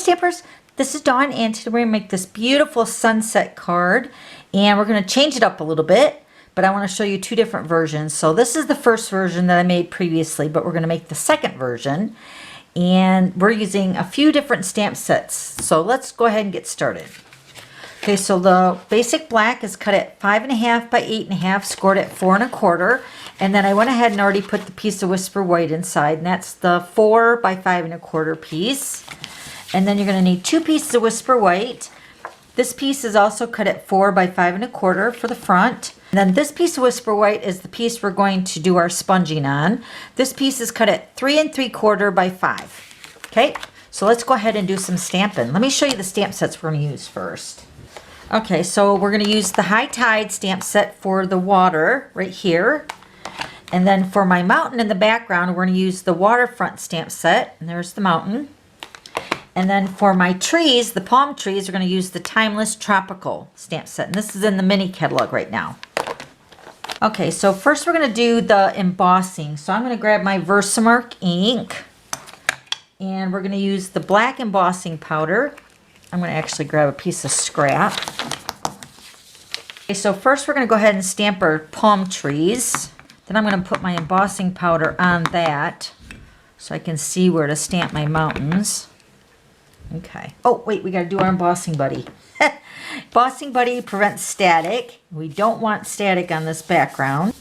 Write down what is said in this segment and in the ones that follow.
Stampers, this is Dawn, and today we're going to make this beautiful sunset card, and we're going to change it up a little bit, but I want to show you two different versions. So this is the first version that I made previously, but we're going to make the second version, and we're using a few different stamp sets. So let's go ahead and get started. Okay, so the basic black is cut at 5.5 by 8.5, scored at 4 1/4. And then I went ahead and already put the piece of Whisper White inside, and that's the 4 by 5 1/4 piece. And then you're going to need 2 pieces of Whisper White. This piece is also cut at 4 by 5 1/4 for the front. And then this piece of Whisper White is the piece we're going to do our sponging on. This piece is cut at 3 3/4 by 5. Okay, so let's go ahead and do some stamping. Let me show you the stamp sets we're going to use first. Okay, so we're going to use the High Tide stamp set for the water right here. And then for my mountain in the background, we're going to use the Waterfront stamp set. And there's the mountain. And then for my trees, the palm trees, we're going to use the Timeless Tropical stamp set. And this is in the mini catalog right now. Okay, so first we're going to do the embossing. So I'm going to grab my Versamark ink. And we're going to use the black embossing powder. I'm going to actually grab a piece of scrap. Okay, so first we're going to go ahead and stamp our palm trees. Then I'm going to put my embossing powder on that so I can see where to stamp my mountains. Okay. Oh, wait, we got to do our embossing buddy. Embossing buddy prevents static. We don't want static on this background.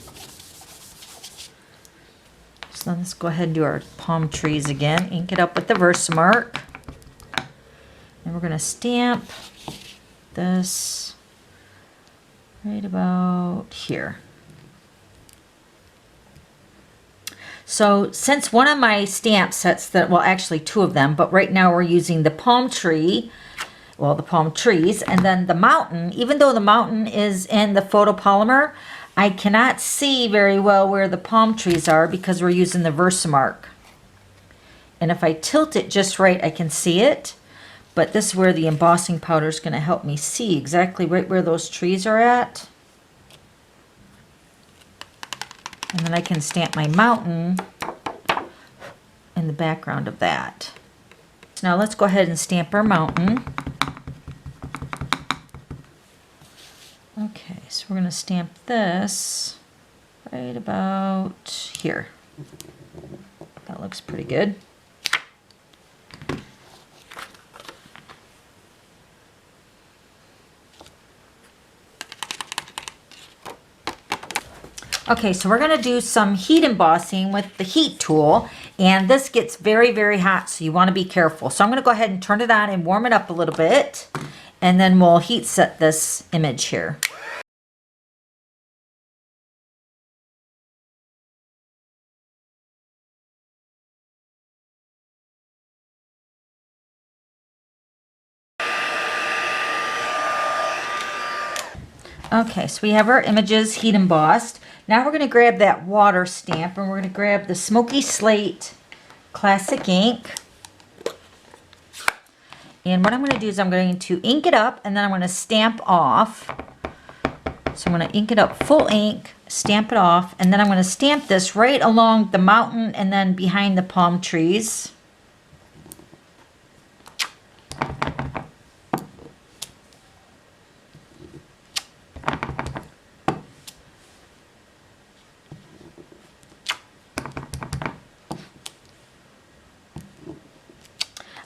So let's go ahead and do our palm trees again. Ink it up with the Versamark. And we're going to stamp this right about here. So since one of my stamp sets that, well, actually two of them, but right now we're using the palm tree, well, the palm trees, and then the mountain. Even though the mountain is in the photopolymer, I cannot see very well where the palm trees are because we're using the Versamark. And if I tilt it just right, I can see it. But this is where the embossing powder is going to help me see exactly right where those trees are at. And then I can stamp my mountain in the background of that. So now let's go ahead and stamp our mountain. Okay, so we're going to stamp this right about here. That looks pretty good. Okay, so we're going to do some heat embossing with the heat tool, and this gets very, very hot, so you want to be careful. So I'm going to go ahead and turn it on and warm it up a little bit, and then we'll heat set this image here. Okay, so we have our images heat embossed. Now we're going to grab that water stamp, and we're going to grab the Smoky Slate Classic ink. And what I'm going to do is I'm going to ink it up, and then I'm going to stamp off. So I'm going to ink it up full ink, stamp it off, and then I'm going to stamp this right along the mountain and then behind the palm trees.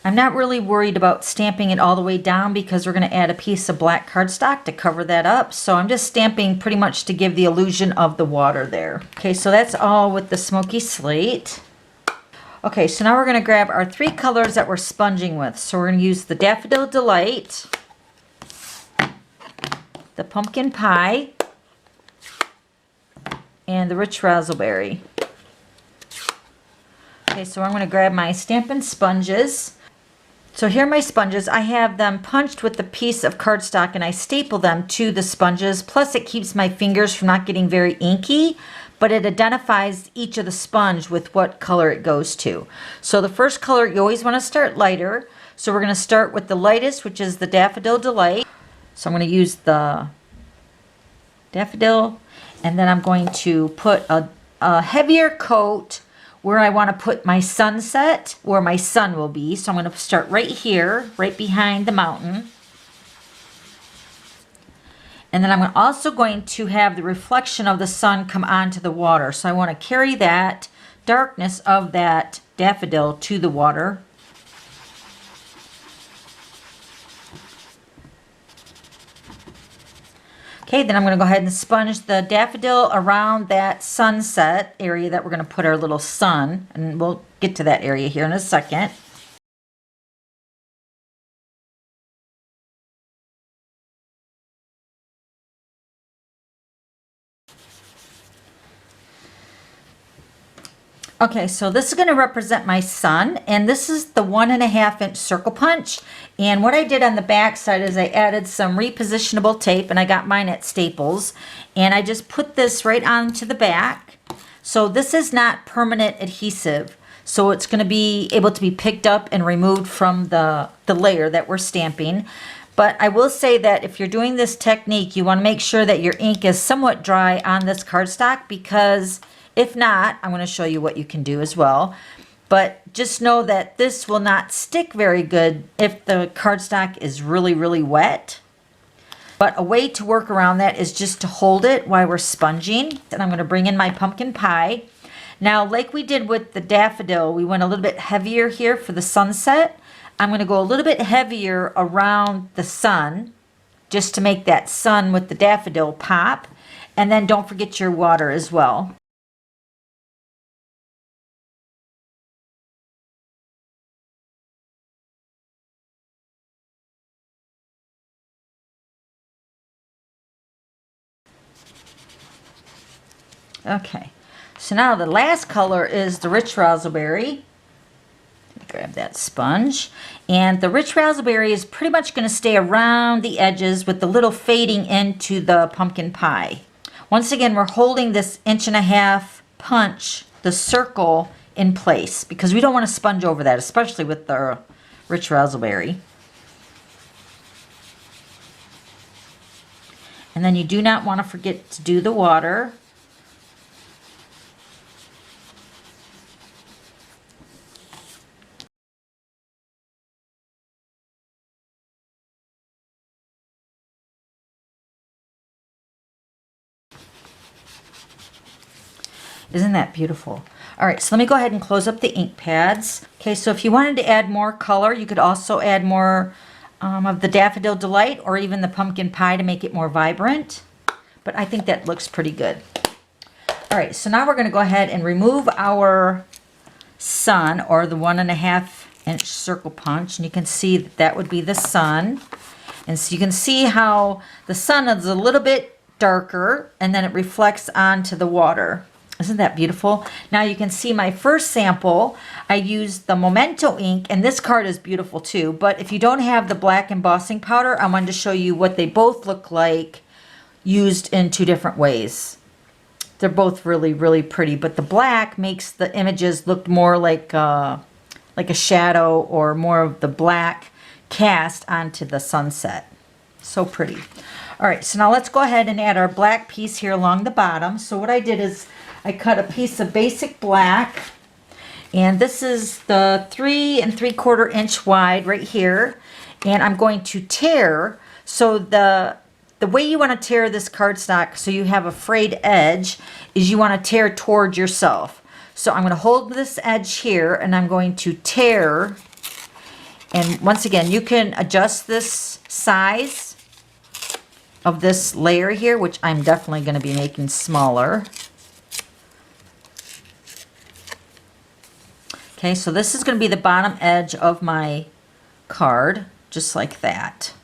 I'm not really worried about stamping it all the way down because we're going to add a piece of black cardstock to cover that up. So I'm just stamping pretty much to give the illusion of the water there. Okay, so that's all with the Smoky Slate. Okay, so now we're going to grab our 3 colors that we're sponging with. So we're going to use the Daffodil Delight, the Pumpkin Pie, and the Rich Razzleberry. Okay, so I'm going to grab my Stampin' Sponges. So here are my sponges. I have them punched with a piece of cardstock, and I staple them to the sponges. Plus it keeps my fingers from not getting very inky, but it identifies each of the sponge with what color it goes to. So the first color, you always want to start lighter. So we're going to start with the lightest, which is the Daffodil Delight. So I'm going to use the daffodil, and then I'm going to put a heavier coat where I want to put my sunset, where my sun will be. So I'm going to start right here, right behind the mountain. And then I'm also going to have the reflection of the sun come onto the water. So I want to carry that darkness of that daffodil to the water. Okay, then I'm going to go ahead and sponge the daffodil around that sunset area that we're going to put our little sun. And we'll get to that area here in a second. Okay, so this is going to represent my sun, and this is the 1.5 inch circle punch. And what I did on the back side is I added some repositionable tape, and I got mine at Staples, and I just put this right onto the back. So this is not permanent adhesive, so it's going to be able to be picked up and removed from the layer that we're stamping. But I will say that if you're doing this technique, you want to make sure that your ink is somewhat dry on this cardstock, because if not, I'm going to show you what you can do as well. But just know that this will not stick very good if the cardstock is really, really wet. But a way to work around that is just to hold it while we're sponging. And I'm going to bring in my pumpkin pie. Now, like we did with the daffodil, we went a little bit heavier here for the sunset. I'm going to go a little bit heavier around the sun, just to make that sun with the daffodil pop. And then don't forget your water as well. Okay, so now the last color is the rich raspberry. Grab that sponge. And the rich raspberry is pretty much going to stay around the edges with the little fading into the pumpkin pie. Once again, we're holding this 1.5 inch punch, the circle, in place, because we don't want to sponge over that, especially with the rich raspberry. And then you do not want to forget to do the water. Isn't that beautiful? All right, so let me go ahead and close up the ink pads. Okay, so if you wanted to add more color, you could also add more of the Daffodil Delight or even the pumpkin pie to make it more vibrant. But I think that looks pretty good. All right, so now we're going to go ahead and remove our sun, or the 1.5 inch circle punch. And you can see that that would be the sun. And so you can see how the sun is a little bit darker and then it reflects onto the water. Isn't that beautiful? Now you can see my first sample. I used the Memento ink, and this card is beautiful too. But if you don't have the black embossing powder, I wanted to show you what they both look like used in two different ways. They're both really, really pretty, but the black makes the images look more like a shadow, or more of the black cast onto the sunset. So pretty. All right, so now let's go ahead and add our black piece here along the bottom. So what I did is I cut a piece of basic black, and this is the 3 3/4 inch wide right here, and I'm going to tear. So the way you want to tear this cardstock so you have a frayed edge is you want to tear towards yourself. So I'm going to hold this edge here and I'm going to tear. And once again, you can adjust this size of this layer here, which I'm definitely going to be making smaller. Okay, so this is going to be the bottom edge of my card, just like that.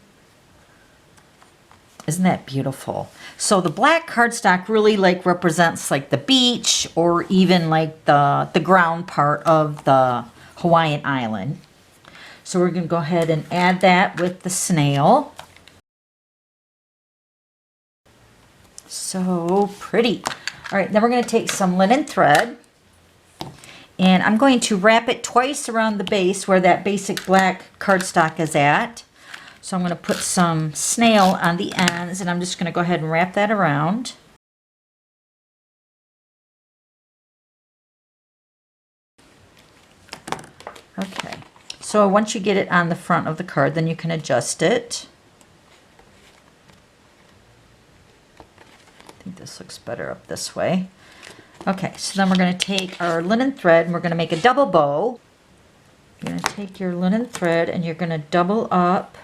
Isn't that beautiful? So the black cardstock really represents the beach, or even the ground part of the Hawaiian island. So we're going to go ahead and add that with the snail. So pretty. All right, then we're going to take some linen thread, and I'm going to wrap it twice around the base where that basic black cardstock is at. So I'm going to put some snail on the ends, and I'm just going to go ahead and wrap that around. Okay, so once you get it on the front of the card, then you can adjust it. I think this looks better up this way. Okay, so then we're going to take our linen thread and we're going to make a double bow. You're going to take your linen thread and you're going to double up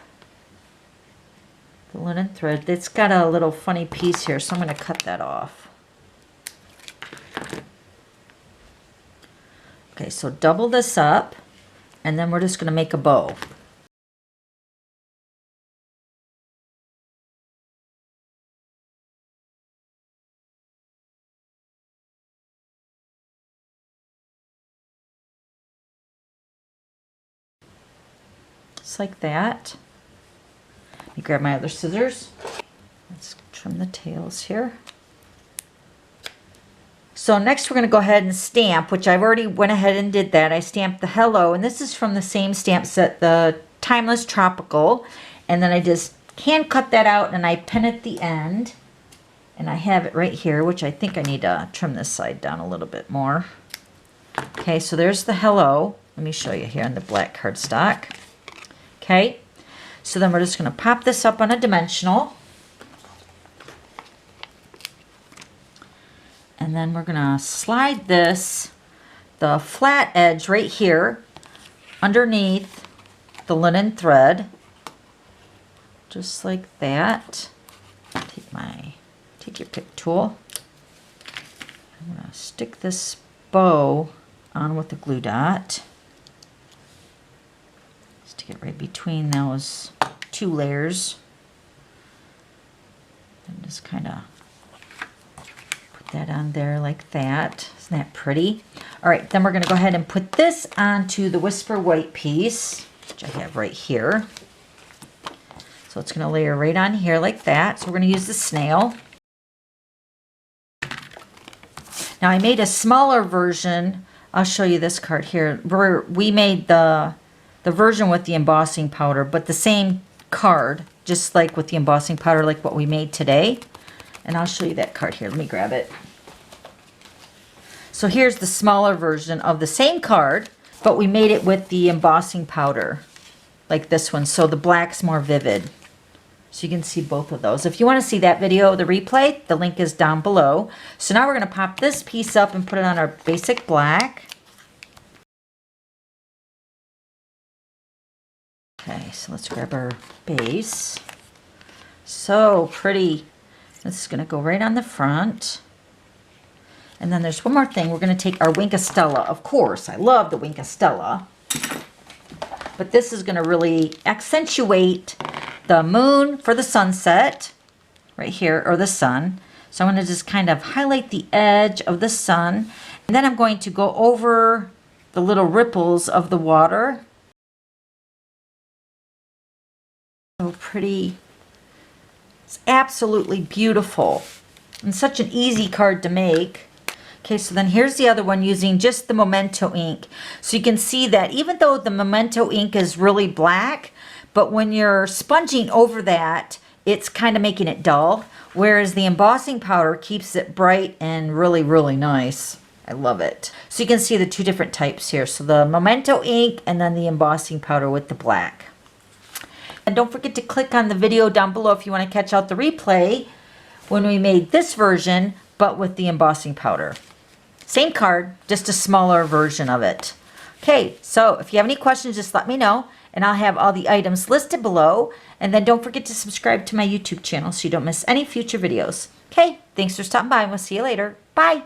the linen thread. It's got a little funny piece here, so I'm going to cut that off. Okay, so double this up, and then we're just going to make a bow. Just like that. Let me grab my other scissors. Let's trim the tails here. So next we're going to go ahead and stamp, which I've already went ahead and did that. I stamped the hello, and this is from the same stamp set, the Timeless Tropical. And then I just hand cut that out and I pin at the end. And I have it right here, which I think I need to trim this side down a little bit more. Okay, so there's the hello. Let me show you here on the black cardstock. Okay, so then we're just going to pop this up on a dimensional. And then we're going to slide this, the flat edge right here, underneath the linen thread. Just like that. Take your pick tool. I'm going to stick this bow on with the glue dot. Stick it right between those two layers. And just kind of put that on there like that. Isn't that pretty? All right, then we're going to go ahead and put this onto the Whisper White piece, which I have right here. So it's going to layer right on here like that. So we're going to use the snail. Now I made a smaller version. I'll show you this card here. We made the version with the embossing powder, but the same card, just like with the embossing powder, like what we made today. And I'll show you that card here. Let me grab it. So here's the smaller version of the same card, but we made it with the embossing powder, like this one. So the black's more vivid. So you can see both of those. If you want to see that video, the replay, the link is down below. So now we're going to pop this piece up and put it on our basic black. Okay, so let's grab our base. So pretty. This is going to go right on the front. And then there's one more thing. We're going to take our Wink of Stella. Of course, I love the Wink of Stella. But this is going to really accentuate the moon for the sunset right here, or the sun. So I'm going to just kind of highlight the edge of the sun. And then I'm going to go over the little ripples of the water. So pretty. It's absolutely beautiful. And such an easy card to make. Okay, so then here's the other one using just the Memento ink. So you can see that even though the Memento ink is really black, but when you're sponging over that, it's kind of making it dull. Whereas the embossing powder keeps it bright and really, really nice. I love it. So you can see the two different types here. So the Memento ink and then the embossing powder with the black. And don't forget to click on the video down below if you want to catch out the replay when we made this version, but with the embossing powder. Same card, just a smaller version of it. Okay, so if you have any questions, just let me know, and I'll have all the items listed below. And then don't forget to subscribe to my YouTube channel so you don't miss any future videos. Okay, thanks for stopping by, and we'll see you later. Bye.